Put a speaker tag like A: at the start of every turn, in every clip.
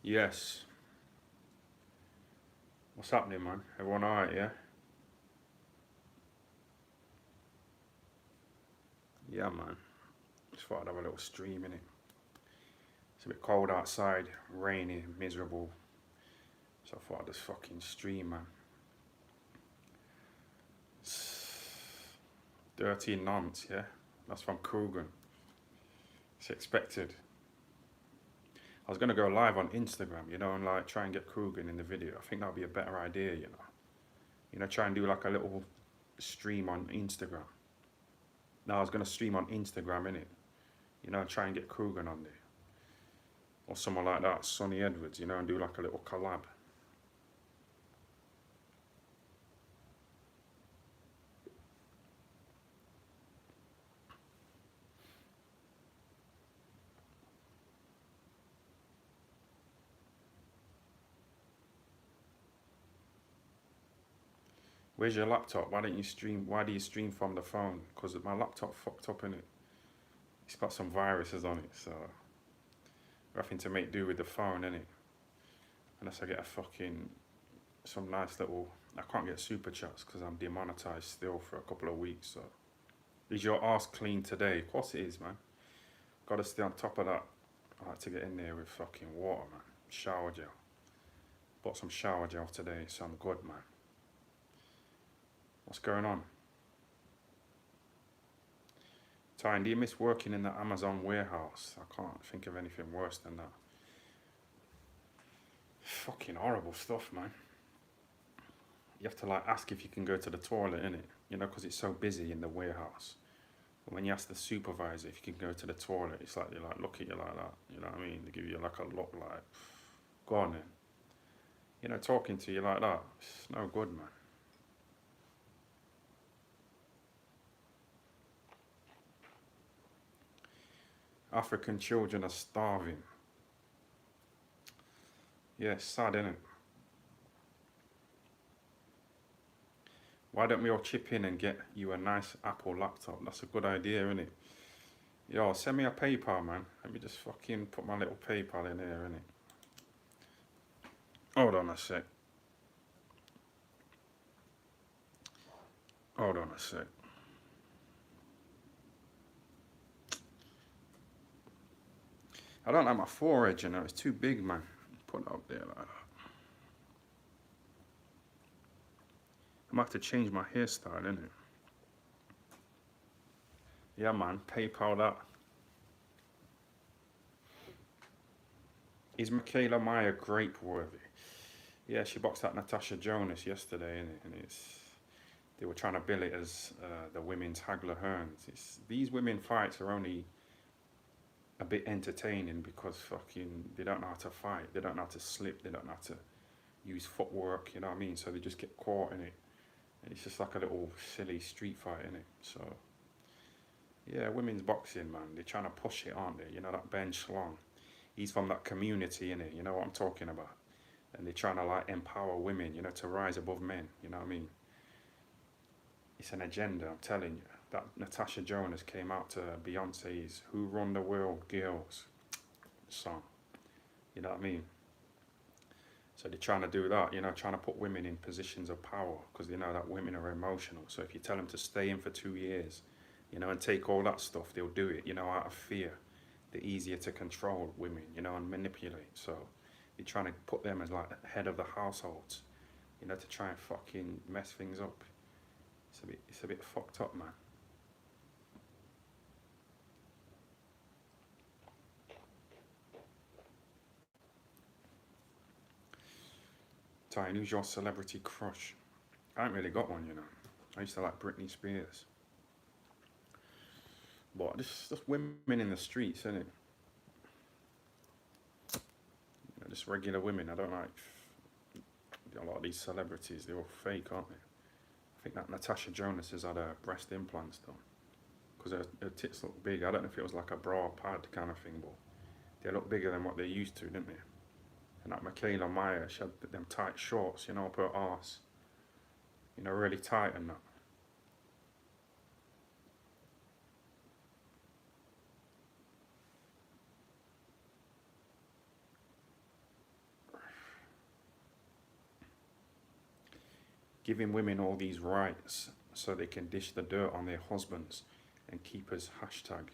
A: Yes. What's happening, man? Everyone alright, yeah? Yeah, man. Just thought I'd have a little stream in it. It's a bit cold outside, rainy, miserable. So I thought I'd just fucking stream, man. It's 13 nonce, yeah? That's from Krugen. It's expected. I was gonna go live on Instagram, and like try and get Krugen in the video. I think that would be a better idea, try and do like a little stream on Instagram. No, I was gonna stream on Instagram, innit? And try and get Krugen on there. Or someone like that, Sonny Edwards, and do like a little collab. Where's your laptop? Why don't you stream? Why do you stream from the phone? Because my laptop fucked up in it. It's got some viruses on it, so we're having to make do with the phone, innit? Unless I get a fucking some nice little. I can't get super chats because I'm demonetized still for a couple of weeks. So is your arse clean today? Of course it is, man. Got to stay on top of that. I like to get in there with fucking water, man. Shower gel. Bought some shower gel today, so I'm good, man. What's going on? Ty, do you miss working in the Amazon warehouse? I can't think of anything worse than that. Fucking horrible stuff, man. You have to like ask if you can go to the toilet, innit? Because it's so busy in the warehouse. But when you ask the supervisor if you can go to the toilet, it's like they like look at you like that. You know what I mean? They give you like a look like, go on then. Talking to you like that, it's no good, man. African children are starving. Yeah, it's sad, isn't it? Why don't we all chip in and get you a nice Apple laptop? That's a good idea, isn't it? Yo, send me a PayPal, man. Let me just fucking put my little PayPal in here, innit? Hold on a sec. Hold on a sec. I don't like my forehead, it's too big, man. Put it up there like that. I might have to change my hairstyle, innit? Yeah, man, PayPal that. Is Michaela Meyer grape worthy? Yeah, she boxed out Natasha Jonas yesterday, innit? And they were trying to bill it as the women's Hagler Hearns. These women fights are only a bit entertaining because fucking they don't know how to fight, they don't know how to slip, they don't know how to use footwork, you know what I mean? So they just get caught in it. And it's just like a little silly street fight, innit? So yeah, women's boxing, man, they're trying to push it, aren't they? That Ben Schlong, he's from that community, innit? You know what I'm talking about? And they're trying to like empower women, to rise above men, you know what I mean? It's an agenda, I'm telling you. That Natasha Jonas came out to Beyonce's Who Run the World Girls song. You know what I mean? So they're trying to do that, trying to put women in positions of power because they know that women are emotional. So if you tell them to stay in for 2 years, and take all that stuff, they'll do it, out of fear. They're easier to control women, and manipulate. So they're trying to put them as like head of the households, to try and fucking mess things up. It's a bit fucked up, man. Ty, who's your celebrity crush? I haven't really got one, I used to like Britney Spears. But just women in the streets, innit? Just regular women. I don't like a lot of these celebrities. They're all fake, aren't they? I think that Natasha Jonas has had her breast implants done. Because her tits look big. I don't know if it was like a bra pad kind of thing, but they look bigger than what they used to, didn't they? And that Michaela Meyer, she had them tight shorts, up her arse. Really tight and that. giving women all these rights so they can dish the dirt on their husbands and keep us hashtag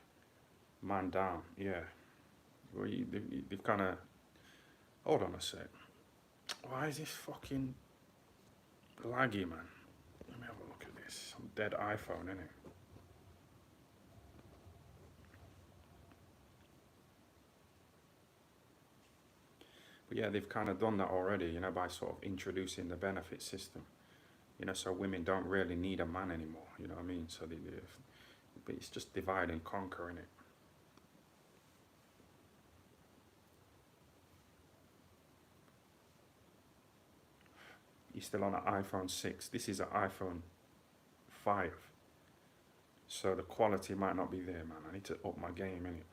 A: man down. Yeah, well, they've kind of. Hold on a sec. Why is this fucking laggy, man? Let me have a look at this. Some dead iPhone, innit? But yeah, they've kind of done that already, by sort of introducing the benefit system. So women don't really need a man anymore. You know what I mean? So but it's just divide and conquer, innit? You're still on an iPhone 6. This is an iPhone 5. So the quality might not be there, man. I need to up my game, innit?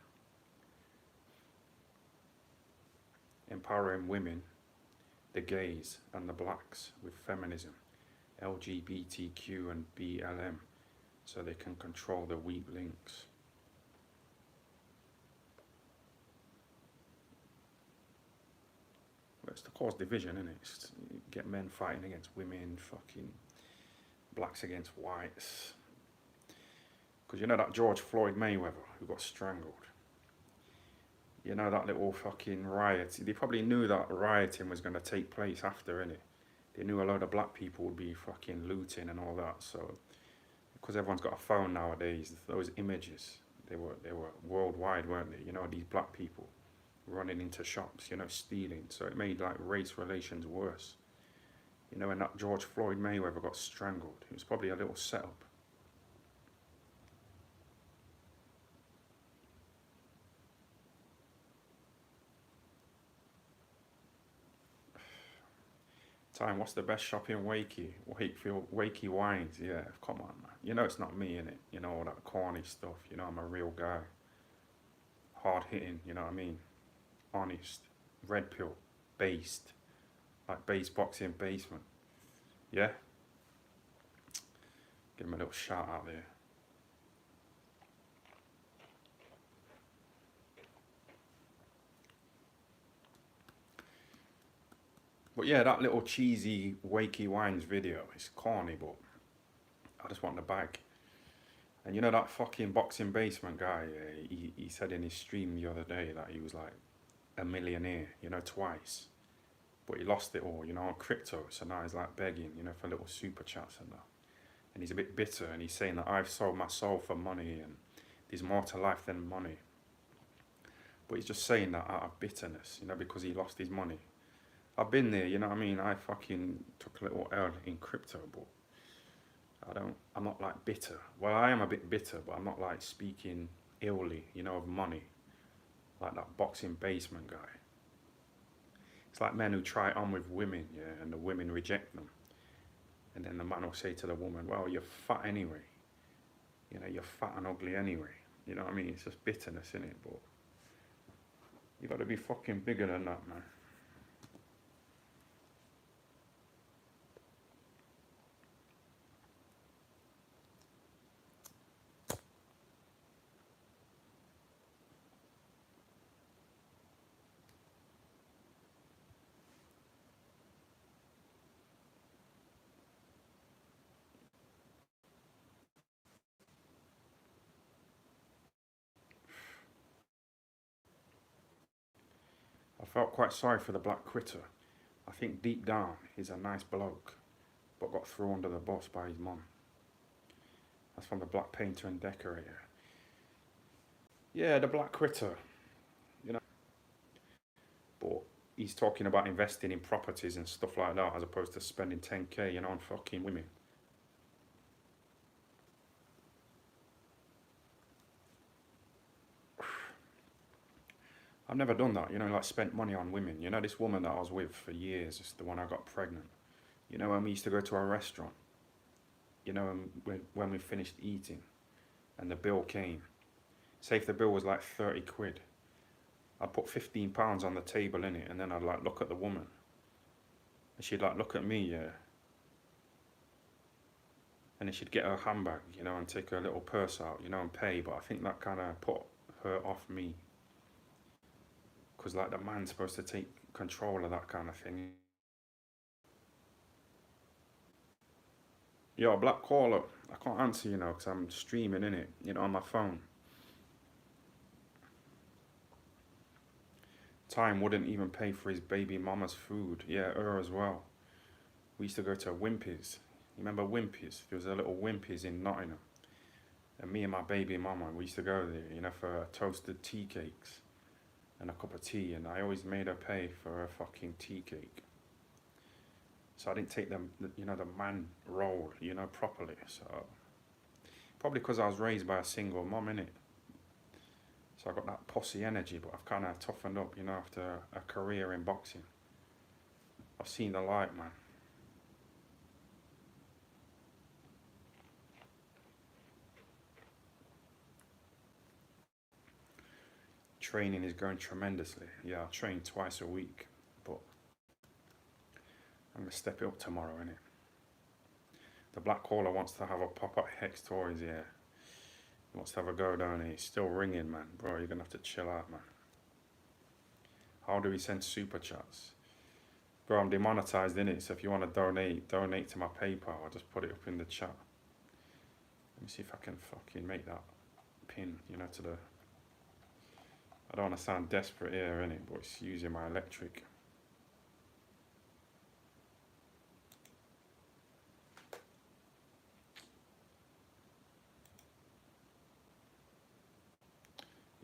A: Empowering women, the gays, and the blacks with feminism, LGBTQ and BLM, so they can control the weak links. Well, it's to cause division, isn't it? It's get men fighting against women, fucking blacks against whites. Because that George Floyd Mayweather who got strangled? That little fucking riot. They probably knew that rioting was going to take place after, innit? They knew a lot of black people would be fucking looting and all that. So, because everyone's got a phone nowadays, those images, they were worldwide, weren't they? These black people running into shops, stealing. So it made like race relations worse. When that George Floyd Mayweather got strangled, it was probably a little setup. Time, what's the best shop in Wakey? Wakefield, Wakey Wines. Yeah, come on, man. It's not me, innit? All that corny stuff. I'm a real guy. Hard hitting, you know what I mean? Honest. Red pill. Based. Like base boxing basement. Yeah? Give him a little shout out there. But yeah, that little cheesy Wakey Wines video, it's corny, but I just want the bag. And that fucking boxing basement guy, he said in his stream the other day that he was like a millionaire, twice. But he lost it all, on crypto. So now he's like begging, for little super chats and that. And he's a bit bitter and he's saying that I've sold my soul for money and there's more to life than money. But he's just saying that out of bitterness, because he lost his money. I've been there, you know what I mean? I fucking took a little L in crypto, but I'm not like bitter. Well, I am a bit bitter, but I'm not like speaking illy, of money. Like that boxing basement guy. It's like men who try on with women, yeah, and the women reject them. And then the man will say to the woman, well, you're fat anyway. You're fat and ugly anyway. You know what I mean? It's just bitterness, innit? But you got to be fucking bigger than that, man. I felt quite sorry for the black critter. I think deep down he's a nice bloke, but got thrown under the bus by his mum. That's from the Black Painter and Decorator. Yeah, the black critter, you know. But he's talking about investing in properties and stuff like that as opposed to spending 10k, on fucking women. I've never done that, like spent money on women. This woman that I was with for years is the one I got pregnant. When we used to go to a restaurant, when we finished eating and the bill came, say if the bill was like 30 quid, I'd put £15 on the table in it and then I'd like look at the woman. And she'd like look at me, yeah. And then she'd get her handbag, and take her little purse out, and pay. But I think that kind of put her off me. Because like the man's supposed to take control of that kind of thing. Yo, Black Caller. I can't answer, because I'm streaming in it, on my phone. Time wouldn't even pay for his baby mama's food. Yeah, her as well. We used to go to Wimpy's. You remember Wimpy's? There was a little Wimpy's in Nottingham. And me and my baby mama, we used to go there, for toasted tea cakes and a cup of tea. And I always made her pay for her fucking tea cake. So I didn't take the man role, properly. So probably because I was raised by a single mom, innit? So I got that pussy energy, but I've kind of toughened up, after a career in boxing. I've seen the light, man. Training is going tremendously. Yeah, I train twice a week, but I'm going to step it up tomorrow, innit? The Black Caller wants to have a pop at Hex Toys, yeah. He wants to have a go down here. It's still ringing, man. Bro, you're going to have to chill out, man. How do we send super chats? Bro, I'm demonetized, innit? So if you want to donate to my PayPal. I'll just put it up in the chat. Let me see if I can fucking make that pin, to the... I don't want to sound desperate here, innit? But it's using my electric.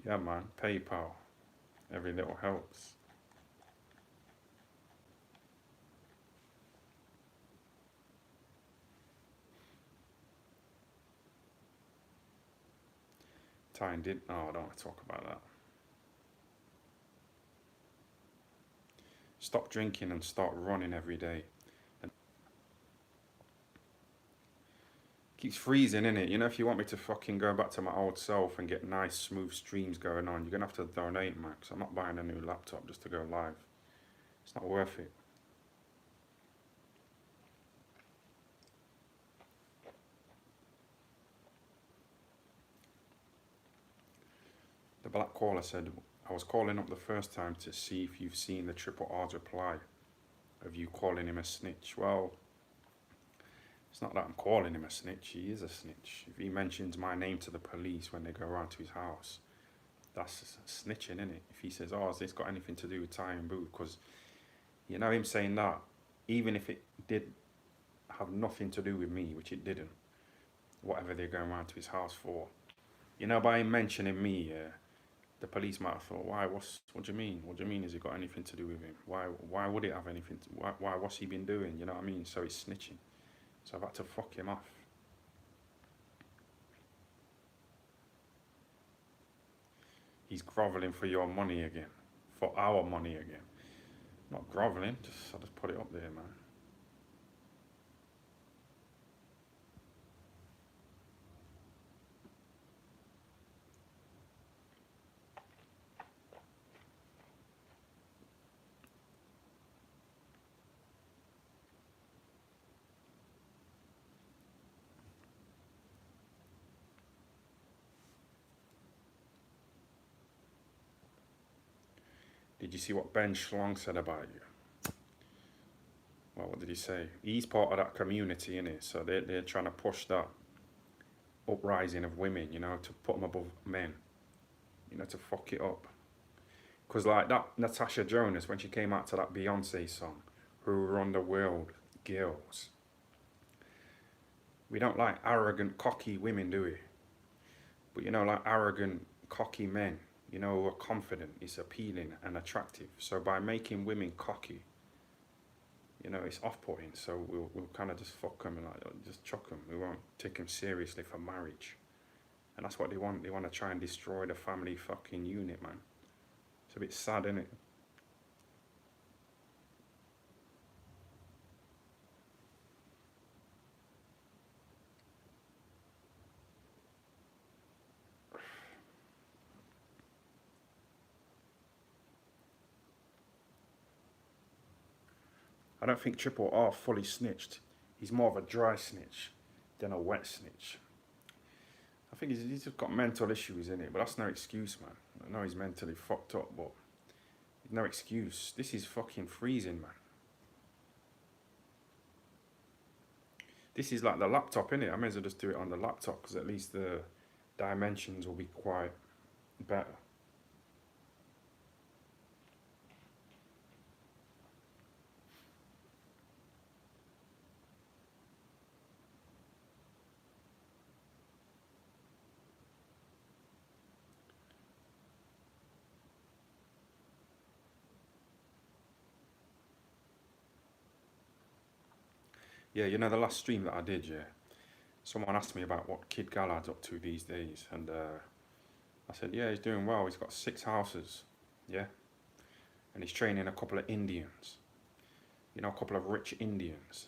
A: Yeah, man. PayPal. Every little helps. Time did... Oh, I don't want to talk about that. Stop drinking and start running every day. And keeps freezing, innit? If you want me to fucking go back to my old self and get nice, smooth streams going on, you're going to have to donate, Max. I'm not buying a new laptop just to go live. It's not worth it. The Black Caller said, I was calling up the first time to see if you've seen the Triple R's reply of you calling him a snitch. Well, it's not that I'm calling him a snitch. He is a snitch. If he mentions my name to the police when they go around to his house, that's snitching, isn't it? If he says, oh, has this got anything to do with Ty and Booth? Because, him saying that, even if it did have nothing to do with me, which it didn't, whatever they're going around to his house for, by him mentioning me, the police might have thought, why, what do you mean? What do you mean, has it got anything to do with him? Why would it have anything why, what's he been doing? You know what I mean? So he's snitching. So I've had to fuck him off. He's grovelling for your money again. For our money again. Not grovelling, I'll just put it up there, man. Did you see what Ben Schlong said about you? Well, what did he say? He's part of that community, innit? So they're trying to push that uprising of women, to put them above men, to fuck it up. Because like that Natasha Jonas, when she came out to that Beyonce song, Who Run the World, Girls. We don't like arrogant, cocky women, do we? But like arrogant, cocky men, who are confident, is appealing and attractive. So by making women cocky, it's off-putting. So we'll kind of just fuck them and just chuck them. We won't take them seriously for marriage. And that's what they want. They want to try and destroy the family fucking unit, man. It's a bit sad, isn't it? I don't think Triple R fully snitched. He's more of a dry snitch than a wet snitch. I think he's just got mental issues in it, but that's no excuse, man. I know he's mentally fucked up, but no excuse. This is fucking freezing, man. This is like the laptop, innit? I may as well just do it on the laptop because at least the dimensions will be quite better. Yeah, you know the last stream that I did, yeah. Someone asked me about what Kid Gallad's up to these days, and I said, yeah, he's doing well. He's got 6 houses, yeah, and he's training a couple of Indians, you know, a couple of rich Indians.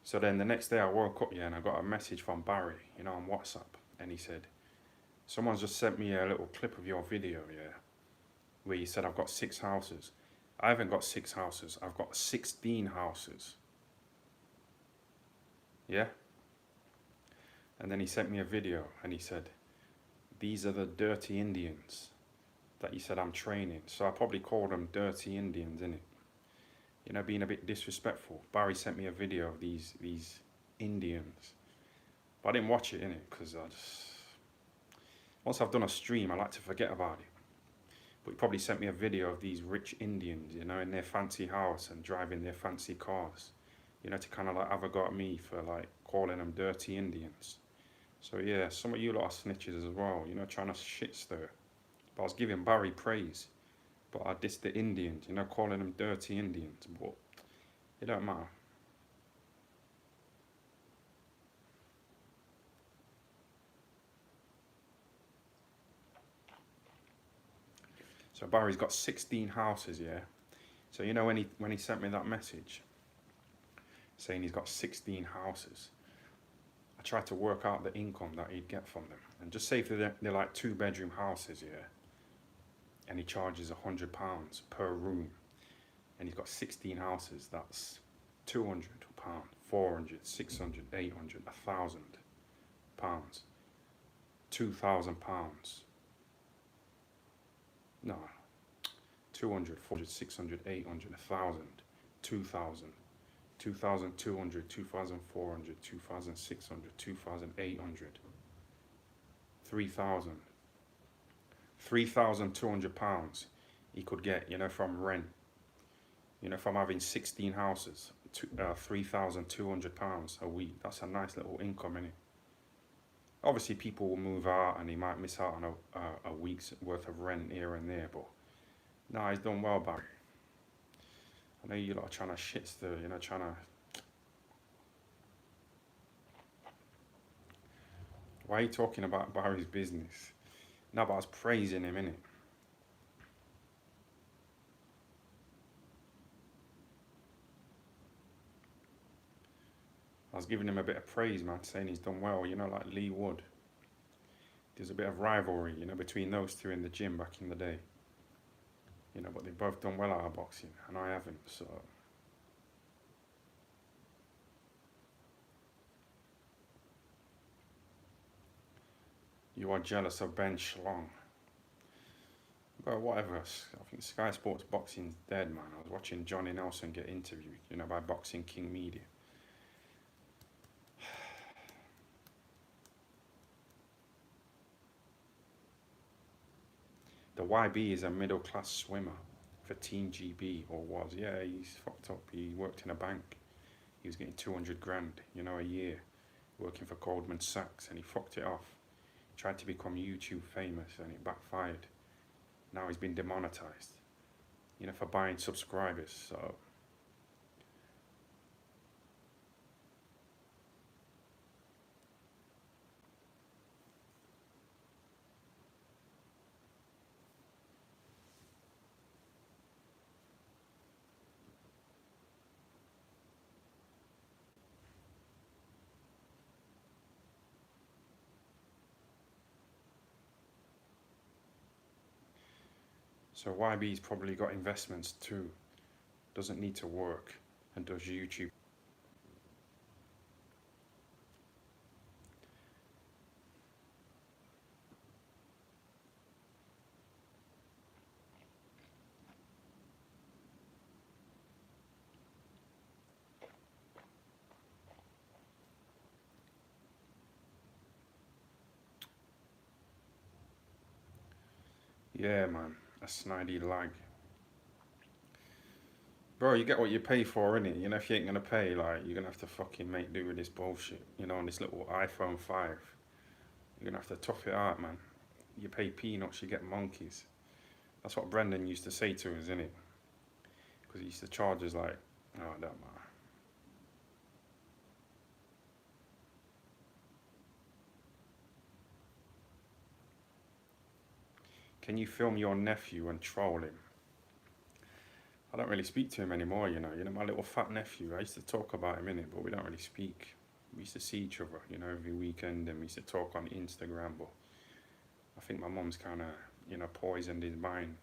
A: So then the next day I woke up, yeah, and I got a message from Barry, you know, on WhatsApp, and he said, someone's just sent me a little clip of your video, yeah, where you said I've got 6 houses. I haven't got 6 houses. I've got 16 houses, yeah. And then he sent me a video, and he said, these are the dirty Indians that you said I'm training. So I probably called them dirty Indians, innit? You know, being a bit disrespectful. Barry sent me a video of these Indians. But I didn't watch it, innit? Because I just... Once I've done a stream, I like to forget about it. But he probably sent me a video of these rich Indians, you know, in their fancy house and driving their fancy cars. You know, to kind of like have a go at me for like calling them dirty Indians. So yeah, some of you lot are snitches as well, you know, trying to shit stir. But I was giving Barry praise. But I dissed the Indians, you know, calling them dirty Indians. But it don't matter. So Barry's got 16 houses, yeah. So you know when he sent me that message saying he's got 16 houses, I tried to work out the income that he'd get from them. And just say if they're like 2-bedroom houses, yeah, and he charges £100 per room, and he's got 16 houses, that's £200, 400, 600, 800, £1,000, £2,000. No, 200, 400, 600, 800, 1,000, 2,000, 2,200, 2,400, 2,600, 2,800, 3,000, £3,200 he could get, you know, from rent, you know, from having 16 houses, £3,200 a week. That's a nice little income, innit? Obviously, people will move out and he might miss out on a week's worth of rent here and there, but nah, he's done well, Barry. I know you lot are trying to shit stir, you know, trying to... Why are you talking about Barry's business? No, but I was praising him, innit? I was giving him a bit of praise, man, saying he's done well, you know, like Lee Wood. There's a bit of rivalry, you know, between those two in the gym back in the day. You know, but they've both done well out of boxing, and I haven't, so... You are jealous of Ben Schlong. But whatever, I think Sky Sports Boxing's dead, man. I was watching Johnny Nelson get interviewed, you know, by Boxing King Media. The YB is a middle class swimmer for Team GB, or was. Yeah, he's fucked up. He worked in a bank. He was getting 200 grand, you know, a year, working for Goldman Sachs, and he fucked it off. He tried to become YouTube famous, and it backfired. Now he's been demonetized, you know, for buying subscribers, so... So YB's probably got investments too, doesn't need to work, and does YouTube. Yeah, man. A snidey lag. Bro, you get what you pay for, innit? You know, if you ain't gonna pay, like, you're gonna have to fucking make do with this bullshit. You know, on this little iPhone 5. You're gonna have to tough it out, man. You pay peanuts, you get monkeys. That's what Brendan used to say to us, innit? Because he used to charge us like, oh, I don't matter. Can you film your nephew and troll him? I don't really speak to him anymore, you know. You know, my little fat nephew, I used to talk about him, innit? But we don't really speak. We used to see each other, you know, every weekend, and we used to talk on Instagram. But I think my mum's kind of, you know, poisoned his mind.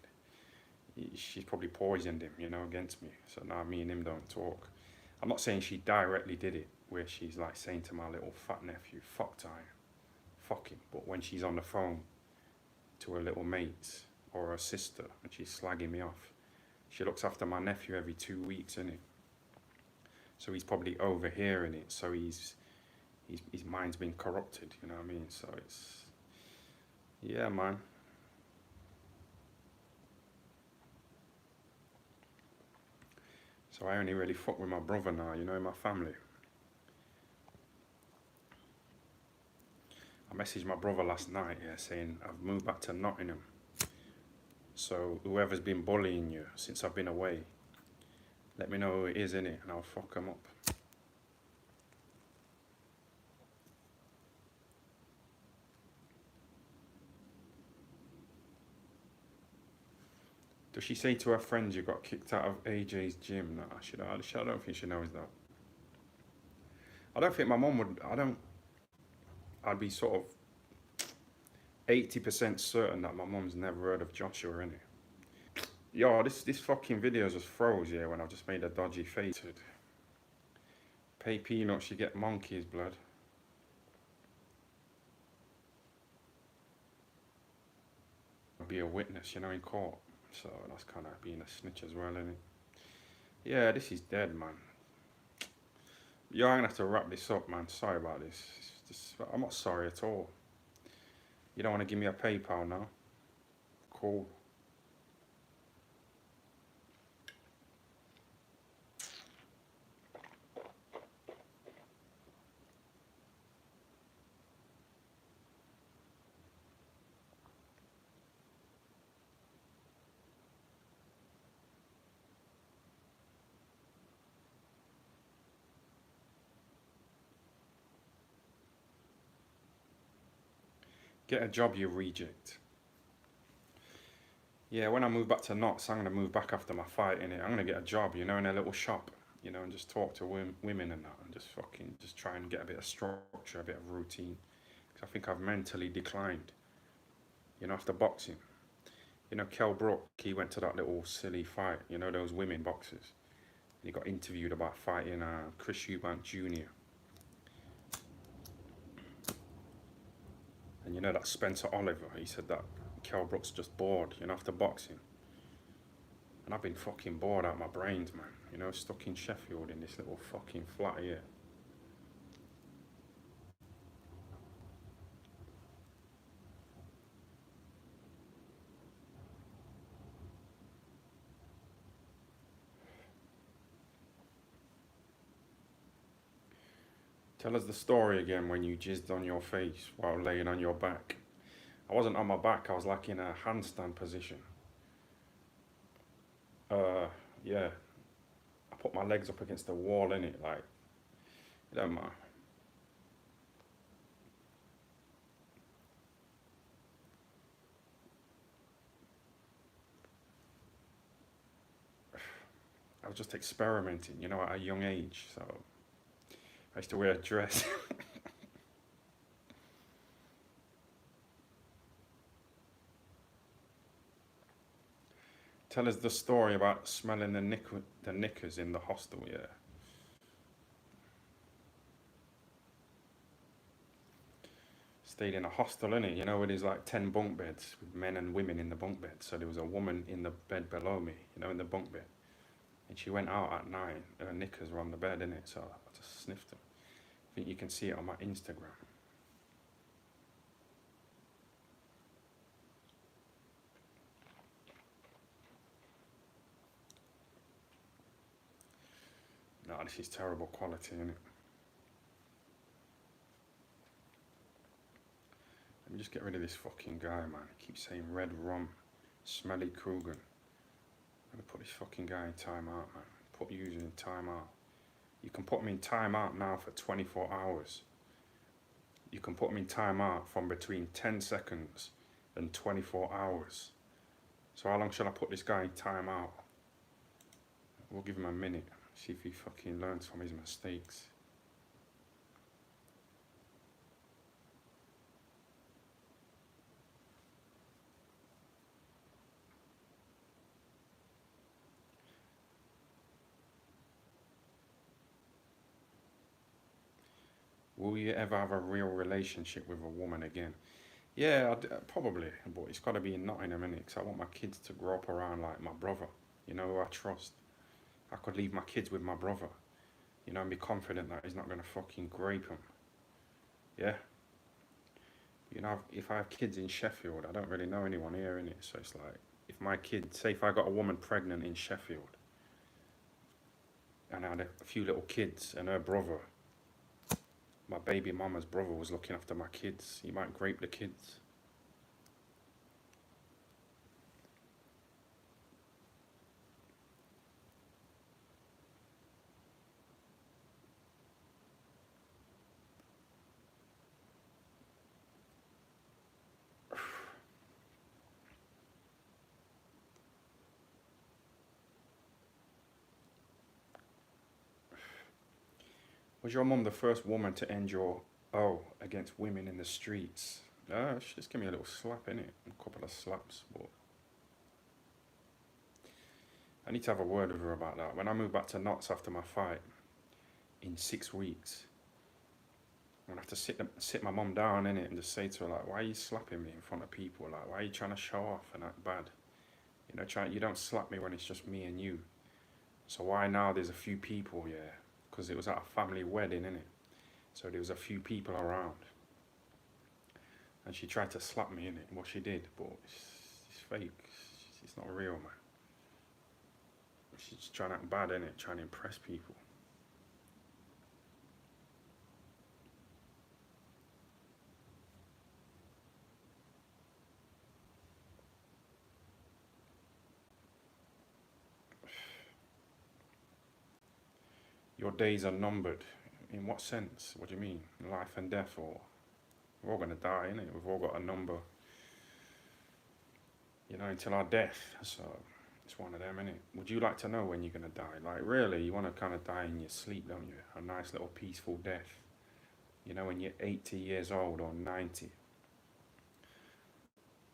A: She's probably poisoned him, you know, against me. So now me and him don't talk. I'm not saying she directly did it, where she's like saying to my little fat nephew, fuck Ty, fuck him. But when she's on the phone to her little mates or her sister and she's slagging me off, she looks after my nephew every 2 weeks, innit? So he's probably overhearing it. So his mind's been corrupted, you know what I mean? So it's, yeah, man. So I only really fuck with my brother now, you know, in my family. I messaged my brother last night, yeah, saying I've moved back to Nottingham. So whoever's been bullying you since I've been away, let me know who it is, innit, and I'll fuck them up. Does she say to her friends you got kicked out of AJ's gym? No, I don't think she knows that. I don't think my mum would. I'd be sort of 80% certain that my mum's never heard of Joshua, innit? Yo, this fucking video just froze, yeah, when I just made a dodgy face. Pay peanuts, you get monkeys, blood. I'll be a witness, you know, in court. So that's kind of being a snitch as well, isn't it? Yeah, this is dead, man. Yo, I'm gonna have to wrap this up, man. Sorry about this. I'm not sorry at all. You don't want to give me a PayPal now? Cool. Get a job, you reject. Yeah, when I move back to Knots, I'm gonna move back after my fight in it. I'm gonna get a job, you know, in a little shop, you know, and just talk to women and that, and just fucking just try and get a bit of structure, a bit of routine. Because I think I've mentally declined, you know, after boxing. You know, Kell Brook, he went to that little silly fight, you know, those women boxers. And he got interviewed about fighting Chris Eubank Jr. And you know that Spencer Oliver, he said that Kell Brook's just bored, you know, after boxing. And I've been fucking bored out of my brains, man. You know, stuck in Sheffield in this little fucking flat here. Tell us the story again when you jizzed on your face while laying on your back. I wasn't on my back, I was like in a handstand position. Uh, yeah. I put my legs up against the wall, innit? Like, it don't matter. I was just experimenting, you know, at a young age. So I used to wear a dress. Tell us the story about smelling the knickers in the hostel, yeah. Stayed in a hostel, innit? You know, where there's like 10 bunk beds with men and women in the bunk bed. So there was a woman in the bed below me, you know, in the bunk bed. And she went out at 9, and her knickers were on the bed, innit? So I just sniffed them. I think you can see it on my Instagram. this is terrible quality, innit? Let me just get rid of this fucking guy, man. He keeps saying red rum, smelly Kruger. I'm gonna put this fucking guy in timeout, man. Put user in timeout. You can put him in timeout now for 24 hours. You can put him in timeout from between 10 seconds and 24 hours. So how long shall I put this guy in timeout? We'll give him a minute. See if he fucking learns from his mistakes. Will you ever have a real relationship with a woman again? Yeah, probably, but it's got to be in Nottingham, innit? Because I want my kids to grow up around like my brother, you know, who I trust. I could leave my kids with my brother, you know, and be confident that he's not going to fucking grape them. Yeah? You know, if I have kids in Sheffield, I don't really know anyone here, innit? So it's like, if my kid, say if I got a woman pregnant in Sheffield, and I had a few little kids, and her brother, my baby mama's brother, was looking after my kids, he might grape the kids. Was your mum the first woman to end your O against women in the streets? She just give me a little slap, innit? A couple of slaps, but I need to have a word with her about that. When I move back to Notts after my fight in 6 weeks, I'm gonna have to sit my mum down, innit, and just say to her, like, why are you slapping me in front of people? Like, why are you trying to show off and act bad? You know, you don't slap me when it's just me and you. So why now there's a few people, yeah? Because it was at a family wedding, innit? So there was a few people around. And she tried to slap me, innit? What she did, but it's fake. It's not real, man. She's just trying to act bad, innit? Trying to impress people. Your days are numbered. In what sense? What do you mean? Life and death, or we're all gonna die, innit? We've all got a number, you know, until our death. So it's one of them, innit? Would you like to know when you're gonna die? Like, really, you want to kind of die in your sleep, don't you? A nice little peaceful death. You know, when you're 80 years old or 90.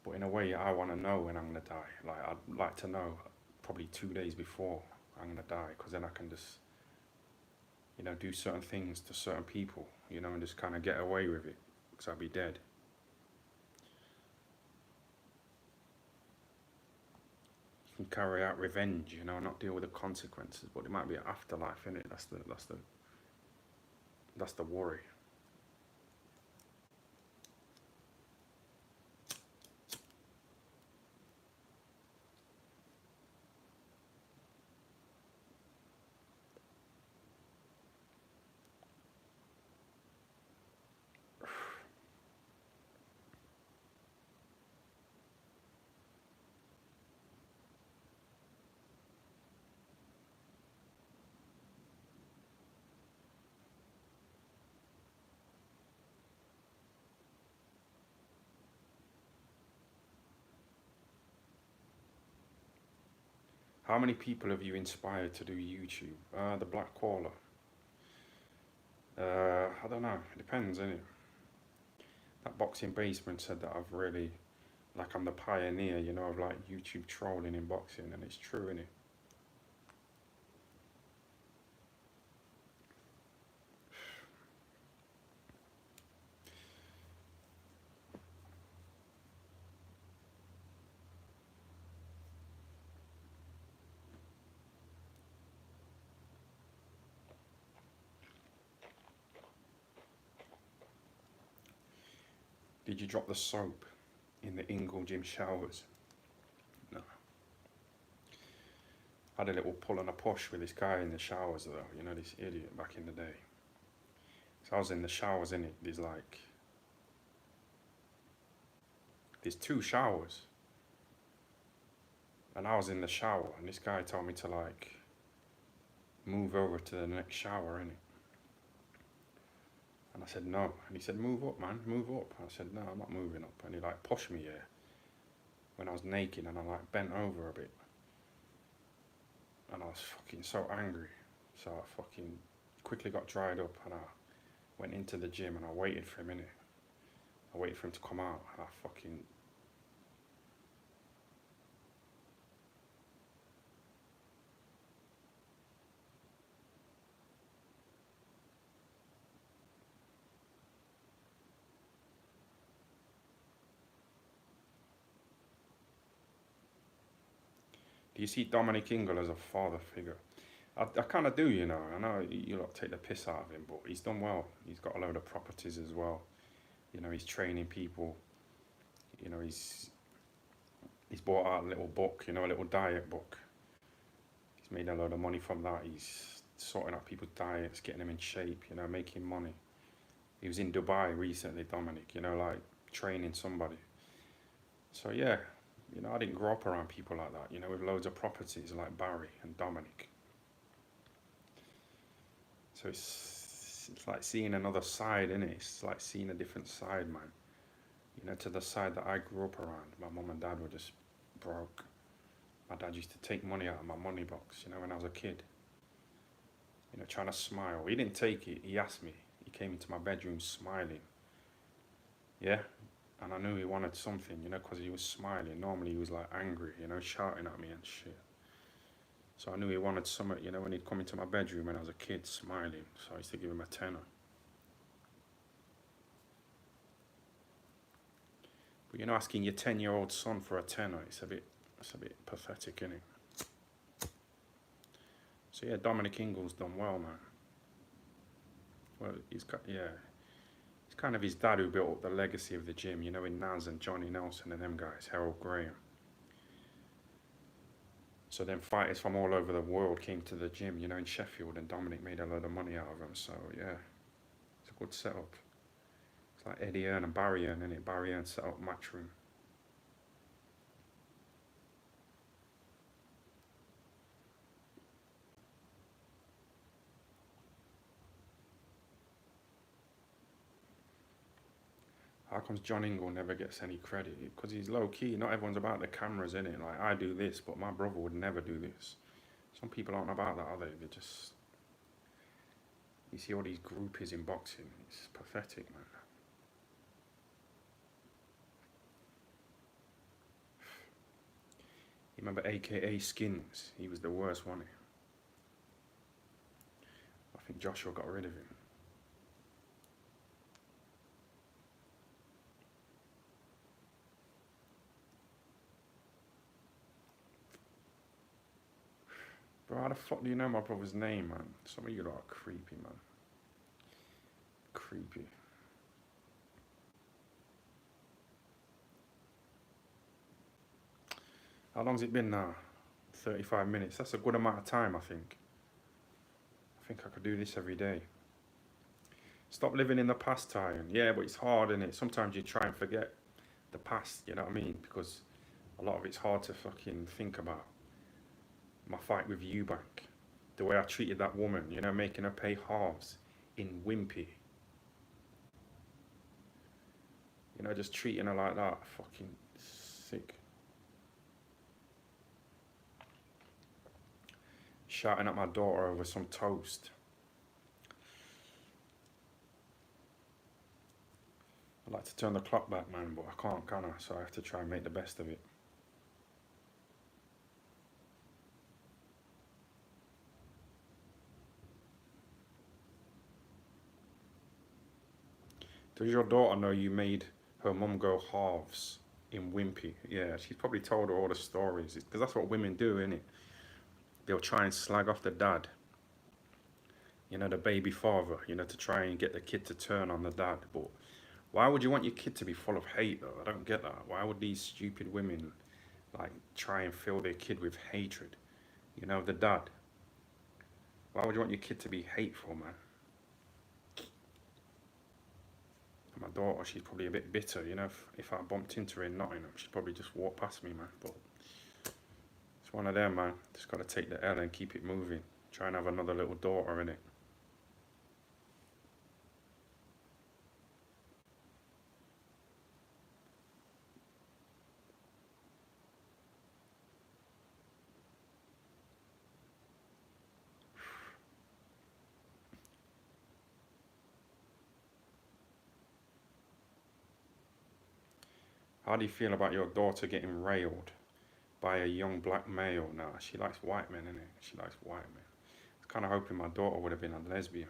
A: But in a way, I want to know when I'm gonna die. Like, I'd like to know probably 2 days before I'm gonna die, because then I can just, you know, do certain things to certain people, you know, and just kind of get away with it, because I'll be dead. You can carry out revenge, you know, not deal with the consequences, but it might be an afterlife, innit? That's the worry. How many people have you inspired to do YouTube? The Black Caller. I don't know. It depends, innit? That Boxing Basement said that I've really, like, I'm the pioneer, you know, of like YouTube trolling in boxing, and it's true, innit? Did you drop the soap in the Ingle gym showers? No. Had a little pull and a push with this guy in the showers though, you know, this idiot back in the day. So I was in the showers, in it. There's two showers, and I was in the shower, and this guy told me to like move over to the next shower, innit? And I said no, and he said move up, man, move up. I said no, I'm not moving up, and he like pushed me here when I was naked, and I like bent over a bit, and I was fucking so angry, so I fucking quickly got dried up, and I went into the gym, and I waited for him, innit? I waited for him to come out, and I fucking. Do you see Dominic Ingle as a father figure? I kind of do, you know. I know you lot take the piss out of him, but he's done well. He's got a load of properties as well. You know, he's training people. You know, he's bought out a little book, you know, a little diet book. He's made a load of money from that. He's sorting out people's diets, getting them in shape, you know, making money. He was in Dubai recently, Dominic, you know, like training somebody. So yeah, you know, I didn't grow up around people like that, you know, with loads of properties like Barry and Dominic. So it's like seeing another side, innit? It's like seeing a different side, man. You know, to the side that I grew up around. My mum and dad were just broke. My dad used to take money out of my money box, you know, when I was a kid. You know, trying to smile. He didn't take it, he asked me. He came into my bedroom smiling. Yeah? And I knew he wanted something, you know, because he was smiling. Normally he was like angry, you know, shouting at me and shit. So I knew he wanted something, you know, when he'd come into my bedroom when I was a kid smiling. So I used to give him a tenner. But you know, asking your 10-year-old son for a tenner, it's a bit pathetic, isn't it? So yeah, Dominic Ingle's done well, man. Well, he's kind of his dad who built up the legacy of the gym, you know, in Naz and Johnny Nelson and them guys, Harold Graham. So then fighters from all over the world came to the gym, you know, in Sheffield, and Dominic made a load of money out of them. So yeah, it's a good setup. It's like Eddie Earn and Barry Earn, innit? Barry Earn set up Matchroom. How comes John Ingle never gets any credit? Because he's low key. Not everyone's about the cameras, innit? Like, I do this, but my brother would never do this. Some people aren't about that, are they? They're just. You see all these groupies in boxing. It's pathetic, man. You remember AKA Skins? He was the worst, wasn't he? I think Joshua got rid of him. Bro, how the fuck do you know my brother's name, man? Some of you lot are creepy, man. Creepy. How long's it been now? 35 minutes. That's a good amount of time, I think. I think I could do this every day. Stop living in the past, Tyan. Yeah, but it's hard, innit? Sometimes you try and forget the past, you know what I mean? Because a lot of it's hard to fucking think about. My fight with Eubank, the way I treated that woman, you know, making her pay halves in Wimpy. You know, just treating her like that, fucking sick. Shouting at my daughter over some toast. I'd like to turn the clock back, man, but I can't, can I? So I have to try and make the best of it. Does your daughter know you made her mum go halves in Wimpy? Yeah, she's probably told her all the stories. Because that's what women do, innit? They'll try and slag off the dad. You know, the baby father, you know, to try and get the kid to turn on the dad. But why would you want your kid to be full of hate, though? I don't get that. Why would these stupid women, like, try and fill their kid with hatred? You know, the dad. Why would you want your kid to be hateful, man? My daughter, she's probably a bit bitter, you know. If I bumped into her in Nottingham, she'd probably just walk past me, man. But it's one of them, man. Just got to take the L and keep it moving. Try and have another little daughter in it. How do you feel about your daughter getting railed by a young black male? Nah, she likes white men, innit? She likes white men. I was kind of hoping my daughter would have been a lesbian.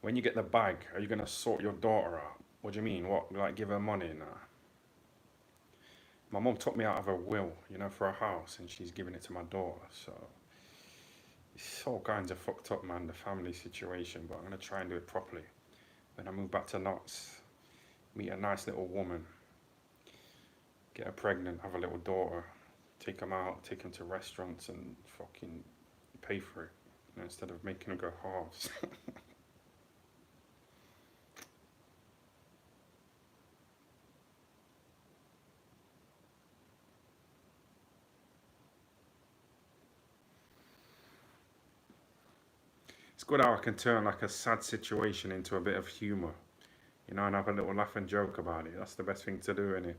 A: When you get the bag, are you gonna sort your daughter out? What do you mean? What? Like give her money? Nah. My mum took me out of her will, you know, for a house, and she's giving it to my daughter. So it's all kinds of fucked up, man. The family situation, but I'm gonna try and do it properly. When I move back to Notts, meet a nice little woman, get her pregnant, have a little daughter, take them out, take them to restaurants, and fucking pay for it, you know, instead of making them go halves. It's good how I can turn like a sad situation into a bit of humour, you know, and have a little laugh and joke about it. That's the best thing to do, innit?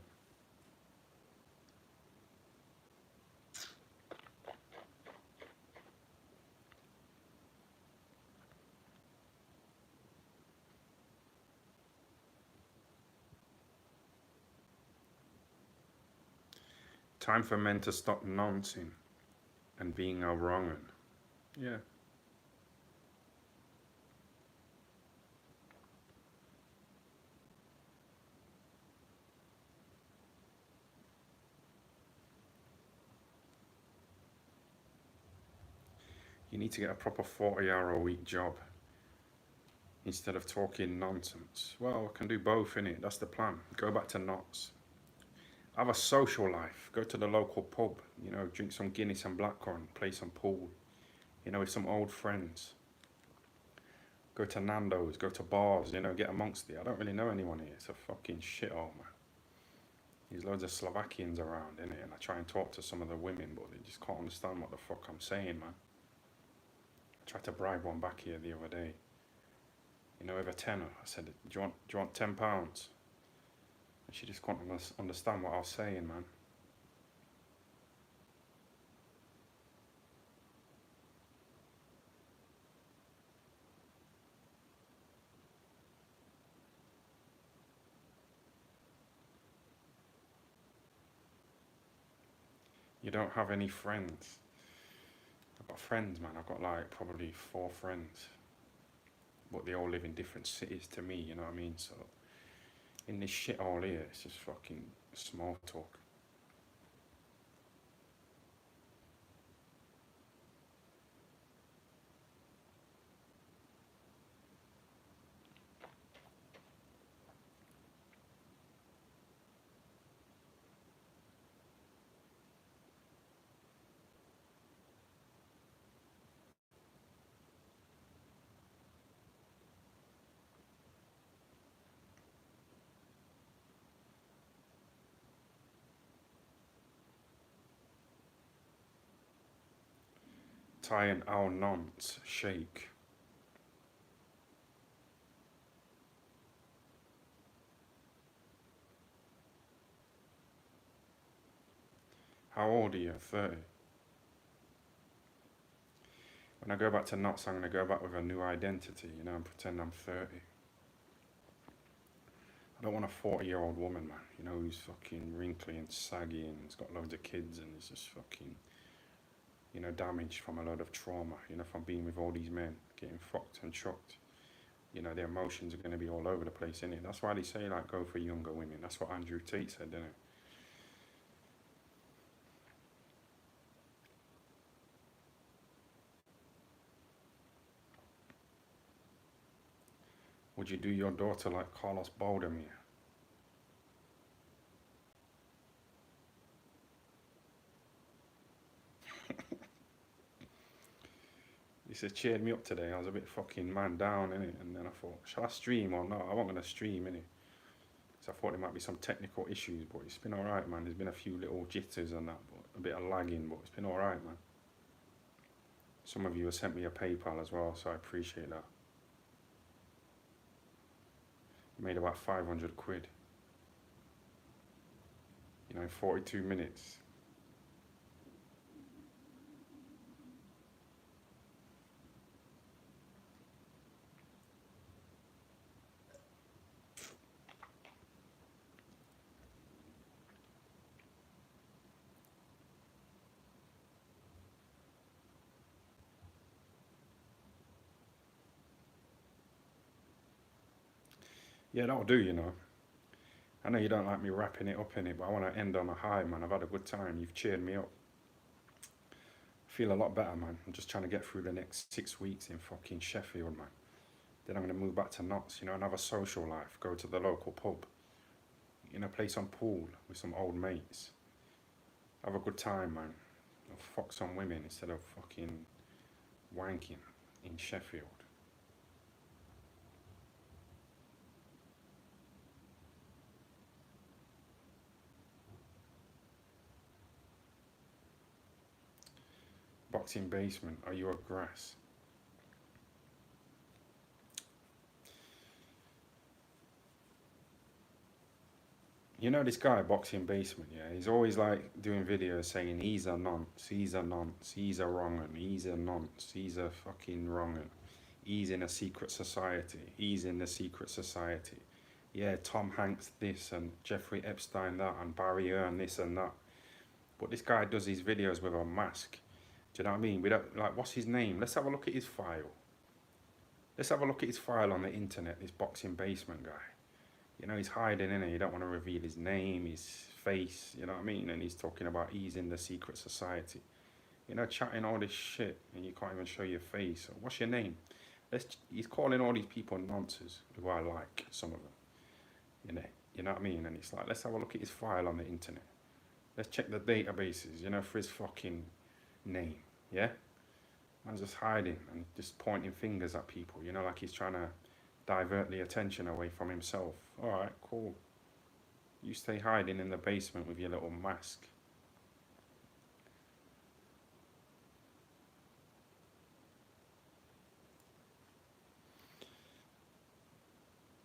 A: Time for men to stop nonsing and being a wrong'un. Yeah. You need to get a proper 40-hour-a-week job instead of talking nonsense. Well, I can do both, innit? That's the plan. Go back to Notts. Have a social life. Go to the local pub, you know, drink some Guinness and blackcurrant, play some pool, you know, with some old friends. Go to Nando's, go to bars, you know, get amongst it. I don't really know anyone here. It's a fucking shithole, man. There's loads of Slovakians around, innit? And I try and talk to some of the women, but they just can't understand what the fuck I'm saying, man. I tried to bribe one back here the other day. You know, with a tenner. I said, do you want £10? And she just couldn't understand what I was saying, man. You don't have any friends. I've got friends, man. I've got like probably 4 friends. But they all live in different cities to me, you know what I mean? So in this shit all here, it's just fucking small talk. Tie and our nonce shake. How old are you? 30. When I go back to Knots, I'm going to go back with a new identity, you know, and pretend I'm 30. I don't want a 40-year-old woman, man, you know, who's fucking wrinkly and saggy and has got loads of kids and is just fucking, you know, damaged from a load of trauma, you know, from being with all these men, getting fucked and chucked. You know, their emotions are going to be all over the place, innit? That's why they say, like, go for younger women. That's what Andrew Tate said, didn't it? Would you do your daughter like Carlos Baldemir? He said cheered me up today. I was a bit fucking man down, innit? And then I thought, shall I stream or not? I wasn't gonna stream, innit? So I thought there might be some technical issues, but it's been alright, man. There's been a few little jitters and that, but a bit of lagging, but it's been alright, man. Some of you have sent me a PayPal as well, so I appreciate that. Made about 500 quid, you know, in 42 minutes. Yeah, that'll do, you know. I know you don't like me wrapping it up in it, but I want to end on a high, man. I've had a good time. You've cheered me up. I feel a lot better, man. I'm just trying to get through the next 6 weeks in fucking Sheffield, man. Then I'm going to move back to Notts, you know, and have a social life. Go to the local pub, you know, play some pool with some old mates. Have a good time, man. I'll fuck some women instead of fucking wanking in Sheffield. Boxing basement, are you a grass? You know this guy, Boxing Basement, yeah? He's always like doing videos saying he's a nonce, he's a nonce, he's a wrong un, he's a nonce, he's a fucking wrong un. He's in a secret society, he's in the secret society. Yeah, Tom Hanks this and Jeffrey Epstein that and Barry Earn this and that. But this guy does his videos with a mask. Do you know what I mean? We don't, like, what's his name? Let's have a look at his file. Let's have a look at his file on the internet, this Boxing Basement guy. You know, he's hiding in it. You don't want to reveal his name, his face, you know what I mean? And he's talking about he's in the secret society. You know, chatting all this shit and you can't even show your face. What's your name? He's calling all these people nonsense, who I like, some of them. You know what I mean? And it's like, let's have a look at his file on the internet. Let's check the databases, you know, for his fucking name, yeah? Man's just hiding and just pointing fingers at people, you know, like he's trying to divert the attention away from himself. Alright, cool. You stay hiding in the basement with your little mask.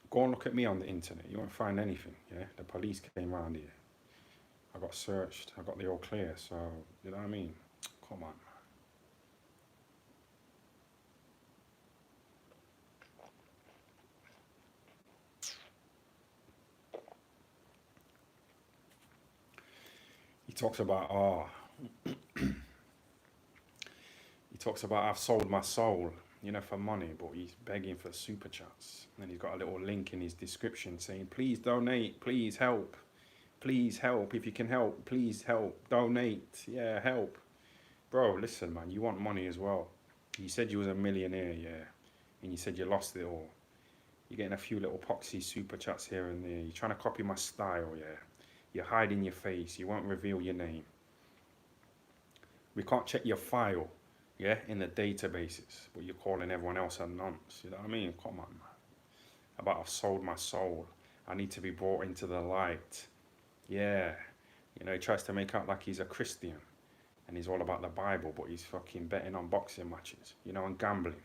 A: Go and look at me on the internet. You won't find anything, yeah? The police came round here. I got searched. I got the all clear, so, you know what I mean? Come on. He talks about, he talks about I've sold my soul, you know, for money, but he's begging for super chats. And he's got a little link in his description saying, please donate, please help, if you can help, please help, donate, yeah, help. Bro, listen, man, you want money as well. You said you was a millionaire, yeah, and you said you lost it all. You're getting a few little poxy super chats here and there. You're trying to copy my style, yeah. You're hiding your face. You won't reveal your name. We can't check your file, yeah, in the databases, but you're calling everyone else a nonce. You know what I mean? Come on, man. About I've sold my soul. I need to be brought into the light. Yeah. You know, he tries to make out like he's a Christian and he's all about the Bible, but he's fucking betting on boxing matches, you know, and gambling.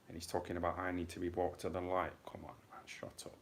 A: And he's talking about I need to be brought to the light. Come on, man, shut up.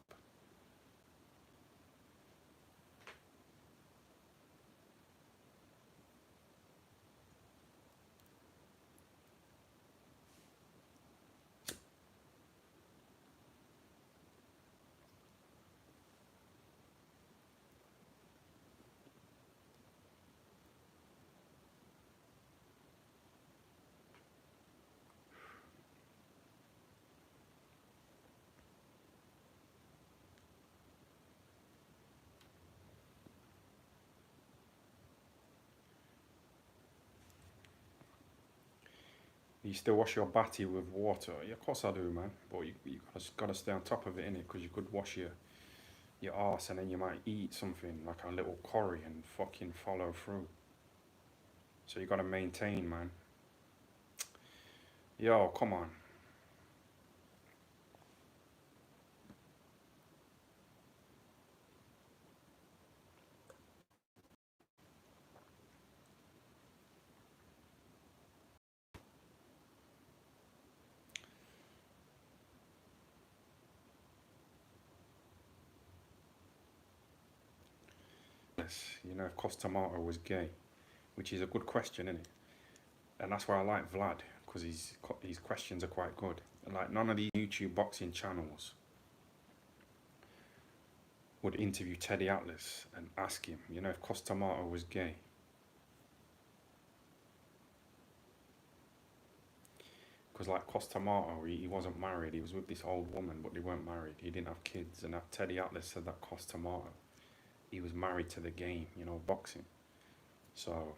A: You still wash your batty with water? Yeah, of course I do, man. But you gotta stay on top of it, innit? Because you could wash your arse and then you might eat something like a little curry and fucking follow through. So you gotta maintain, man. Yo, come on. Yes, you know, if Costamato was gay, which is a good question, isn't it? And that's why I like Vlad, because his questions are quite good. And like none of these YouTube boxing channels would interview Teddy Atlas and ask him, you know, if Costamato was gay. Because like Costamato, he wasn't married. He was with this old woman, but they weren't married. He didn't have kids. And Teddy Atlas said that Costamato, he was married to the game, you know, boxing. So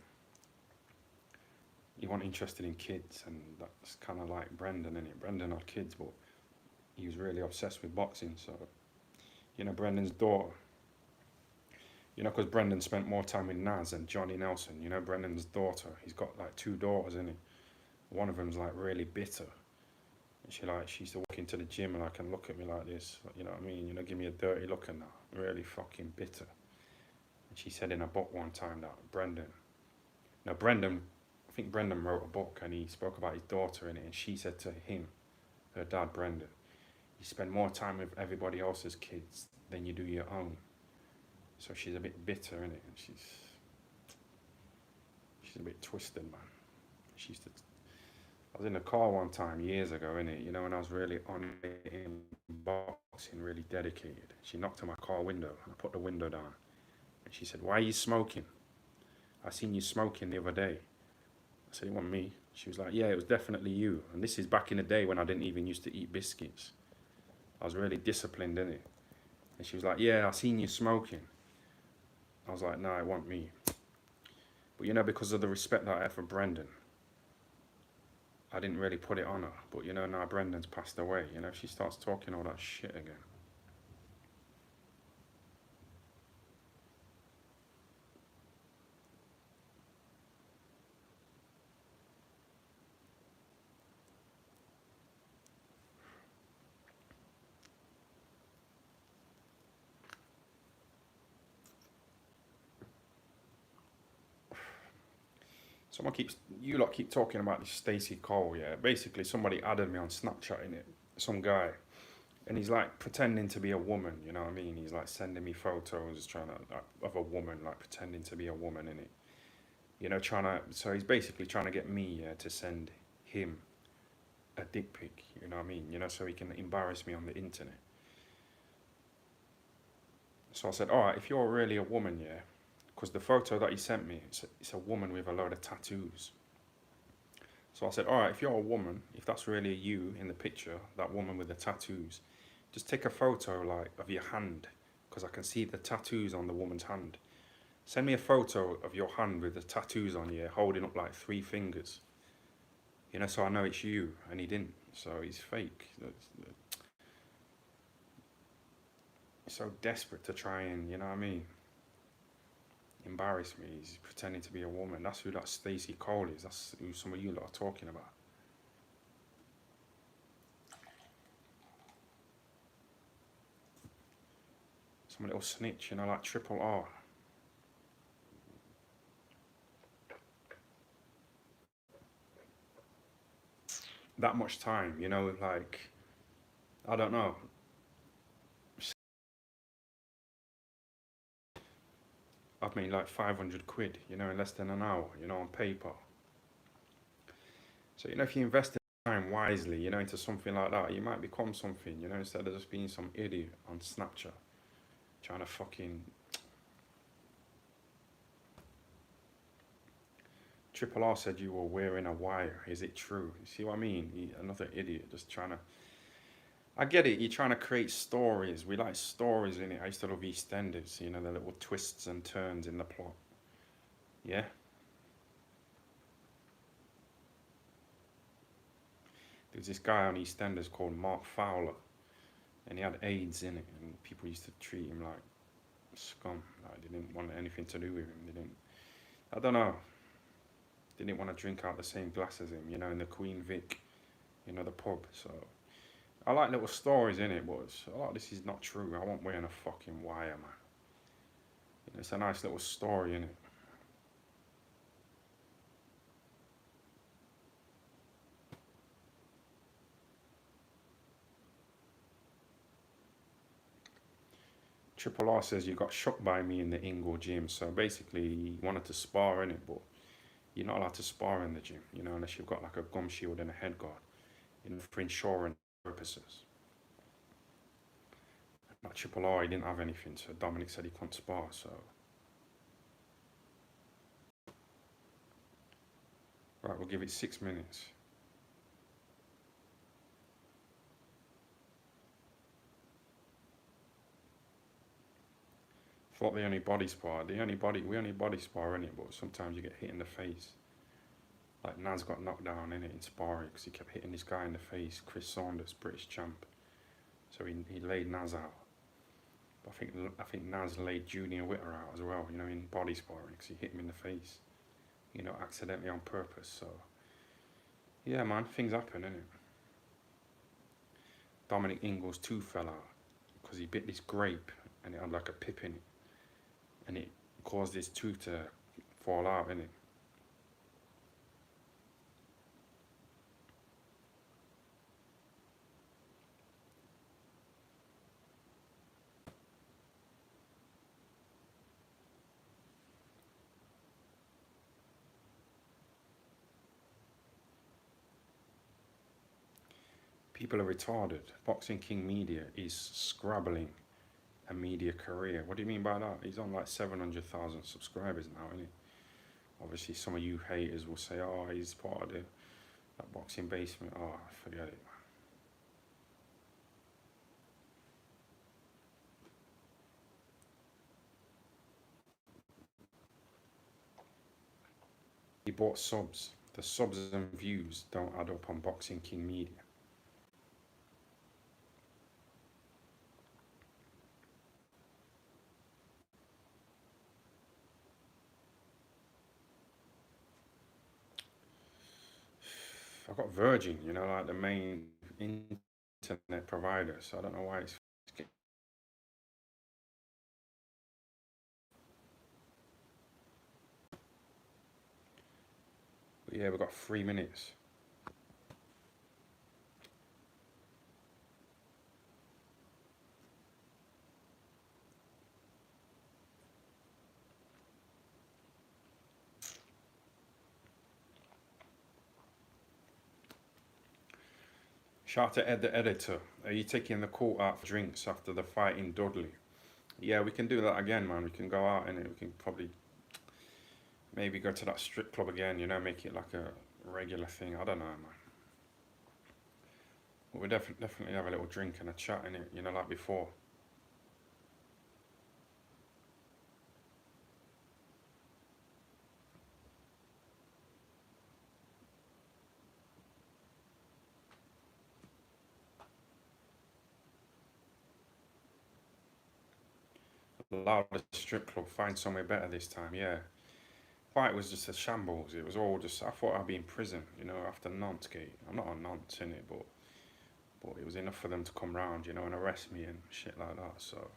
A: he wasn't interested in kids, and that's kind of like Brendan, innit? Brendan had kids, but he was really obsessed with boxing. So, you know, Brendan's daughter, you know, because Brendan spent more time with Naz and Johnny Nelson, you know, Brendan's daughter, he's got like two daughters, innit? One of them's like really bitter. And she used to walk into the gym and look at me like this, you know what I mean? You know, give me a dirty look and that, really fucking bitter. And she said in a book one time that Brendan, I think Brendan wrote a book and he spoke about his daughter in it, and she said to him, her dad Brendan, you spend more time with everybody else's kids than you do your own. So she's a bit bitter in it, and she's a bit twisted, man. She used to. I was in a car one time years ago, innit? You know, when I was really on it in boxing, really dedicated. She knocked on my car window. I put the window down, and she said, "Why are you smoking? I seen you smoking the other day." I said, "It wasn't me." She was like, "Yeah, it was definitely you." And this is back in the day when I didn't even used to eat biscuits. I was really disciplined in it. And she was like, "Yeah, I seen you smoking." I was like, "No, it wasn't me." But you know, because of the respect that I had for Brendan, I didn't really put it on her. But you know, now Brendan's passed away, you know, she starts talking all that shit again. You lot keep talking about this Stacey Cole, yeah. Basically, somebody added me on Snapchat in it, some guy, and he's like pretending to be a woman, you know what I mean? He's like sending me photos, of a woman, like pretending to be a woman in it, you know, so he's basically trying to get me, yeah, to send him a dick pic, you know what I mean? You know, so he can embarrass me on the internet. So I said, all right, if you're really a woman, yeah, because the photo that he sent me, it's a woman with a load of tattoos. So I said, all right, if you're a woman, if that's really you in the picture, that woman with the tattoos, just take a photo like of your hand, because I can see the tattoos on the woman's hand. Send me a photo of your hand with the tattoos on you, holding up like three fingers. You know, so I know it's you. And he didn't. So he's fake. He's so desperate to try and, you know what I mean, embarrass me. He's pretending to be a woman. That's who that Stacey Cole is. That's who some of you lot are talking about. Some little snitch, you know, like Triple R. That much time, you know, like, I don't know. I've made like 500 quid, you know, in less than an hour, you know, on PayPal. So, you know, if you invest in time wisely, you know, into something like that, you might become something, you know, instead of just being some idiot on Snapchat trying to fucking. Triple R said you were wearing a wire. Is it true? You see what I mean? Another idiot just trying to. I get it. You're trying to create stories. We like stories in it. I used to love EastEnders. You know, the little twists and turns in the plot. Yeah. There's this guy on EastEnders called Mark Fowler, and he had AIDS in it, and people used to treat him like scum. Like they didn't want anything to do with him. They didn't. I don't know. They didn't want to drink out the same glass as him. You know, in the Queen Vic, you know, the pub. So I like little stories in it, but a lot of this is not true. I won't wearing a fucking wire, man. You know, it's a nice little story in it. Triple R says you got shocked by me in the Ingle gym. So basically, he wanted to spar in it, but you're not allowed to spar in the gym, you know, unless you've got like a gum shield and a head guard, you know, for insurance purposes. Like Triple R, he didn't have anything, so Dominic said he couldn't spar. So right, we'll give it 6 minutes. Thought they only body spar. We only body spar in it, but sometimes you get hit in the face. Like Naz got knocked down in it in sparring because he kept hitting this guy in the face, Chris Saunders, British champ. So he laid Naz out. But I think Naz laid Junior Witter out as well, you know, in body sparring because he hit him in the face, you know, accidentally on purpose. So yeah, man, things happen, innit? Dominic Ingles' tooth fell out because he bit this grape and it had like a pip in it, and it caused his tooth to fall out, innit? People are retarded. Boxing King Media is scrabbling a media career. What do you mean by that? He's on like 700,000 subscribers now, isn't he? Obviously, some of you haters will say, oh, he's part of that boxing basement. Oh, forget it. He bought subs. The subs and views don't add up on Boxing King Media. I've got Virgin, you know, like the main internet provider, so I don't know why it's. But yeah, we've got 3 minutes. Shout out to Ed the editor. Are you taking the court out for drinks after the fight in Dudley? Yeah, we can do that again, man. We can go out and we can probably maybe go to that strip club again, you know, make it like a regular thing. I don't know, man. But we definitely have a little drink and a chat in it, you know, like before. Allow the strip club, find somewhere better this time, yeah. Fight was just a shambles. It was all just, I thought I'd be in prison, you know, after Nantes gate. I'm not on Nantes in it, but it was enough for them to come round, you know, and arrest me and shit like that, so.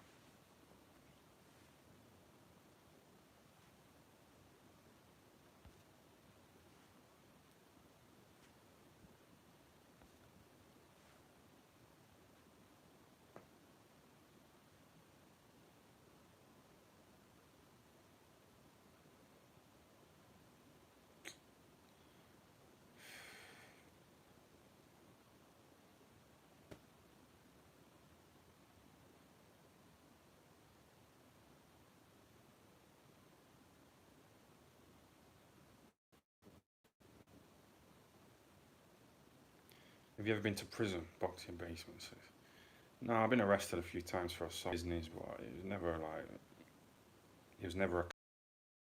A: Have you ever been to prison, boxing basements? No, I've been arrested a few times for assault business, but it was never a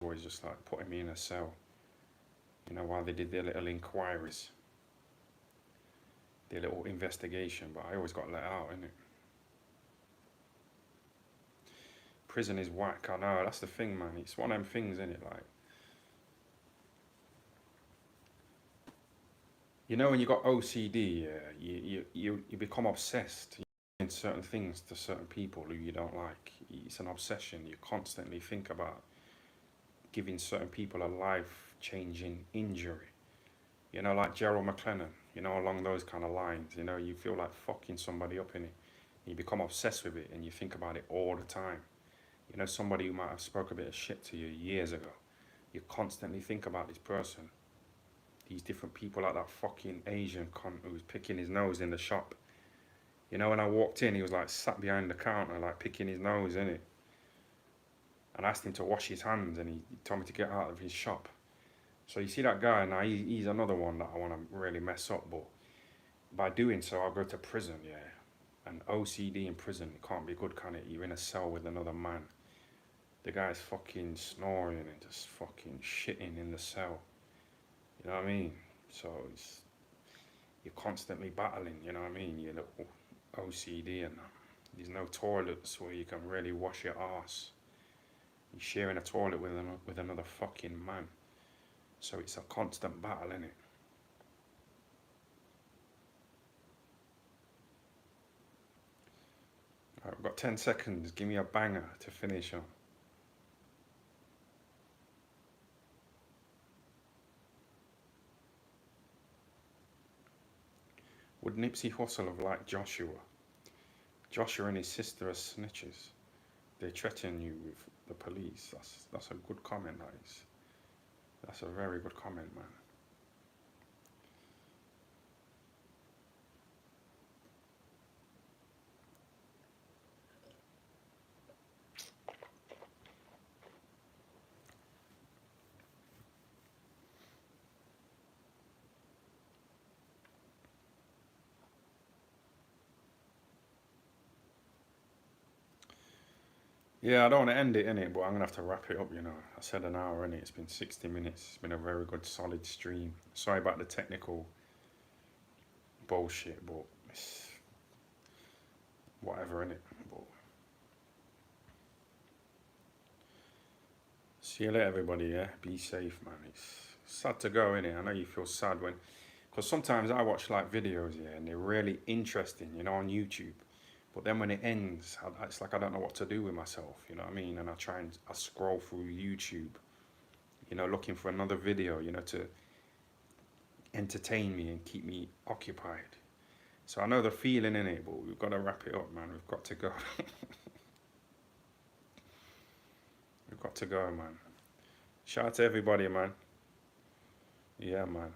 A: always just like putting me in a cell, you know, while they did their little inquiries. their little investigation, but I always got let out, innit? Prison is whack, I know, that's the thing, man. It's one of them things, innit? Like, you know, when you got OCD, yeah, you become obsessed in certain things to certain people who you don't like. It's an obsession. You constantly think about giving certain people a life-changing injury. You know, like Gerald McLennan, you know, along those kind of lines. You know, you feel like fucking somebody up in it. You become obsessed with it and you think about it all the time. You know, somebody who might have spoke a bit of shit to you years ago. You constantly think about this person. These different people, like that fucking Asian cunt who was picking his nose in the shop. You know, when I walked in, he was like sat behind the counter, like picking his nose, innit? And I asked him to wash his hands and he told me to get out of his shop. So you see that guy now, he's another one that I want to really mess up, but by doing so, I'll go to prison, yeah. And OCD in prison, it can't be good, can it? You're in a cell with another man. The guy's fucking snoring and just fucking shitting in the cell. You know what I mean? So you're constantly battling, you know what I mean? Your little OCD and that. There's no toilets where you can really wash your ass. You're sharing a toilet with another fucking man. So it's a constant battle, innit? Right, we've got 10 seconds. Give me a banger to finish on. Would Nipsey Hussle have liked Joshua? Joshua and his sister are snitches. They threaten you with the police. That's a good comment, that is. That's a very good comment, man. Yeah, I don't want to end it, innit, but I'm going to have to wrap it up, you know. I said an hour, innit? It's been 60 minutes. It's been a very good, solid stream. Sorry about the technical bullshit, but it's whatever, innit? But see you later, everybody, yeah? Be safe, man. It's sad to go, innit? I know you feel sad when... Because sometimes I watch, like, videos, yeah, and they're really interesting, you know, on YouTube. But then when it ends, it's like I don't know what to do with myself, you know what I mean? And I scroll through YouTube, you know, looking for another video, you know, to entertain me and keep me occupied. So I know the feeling in it, but we've got to wrap it up, man. We've got to go. We've got to go, man. Shout out to everybody, man. Yeah, man.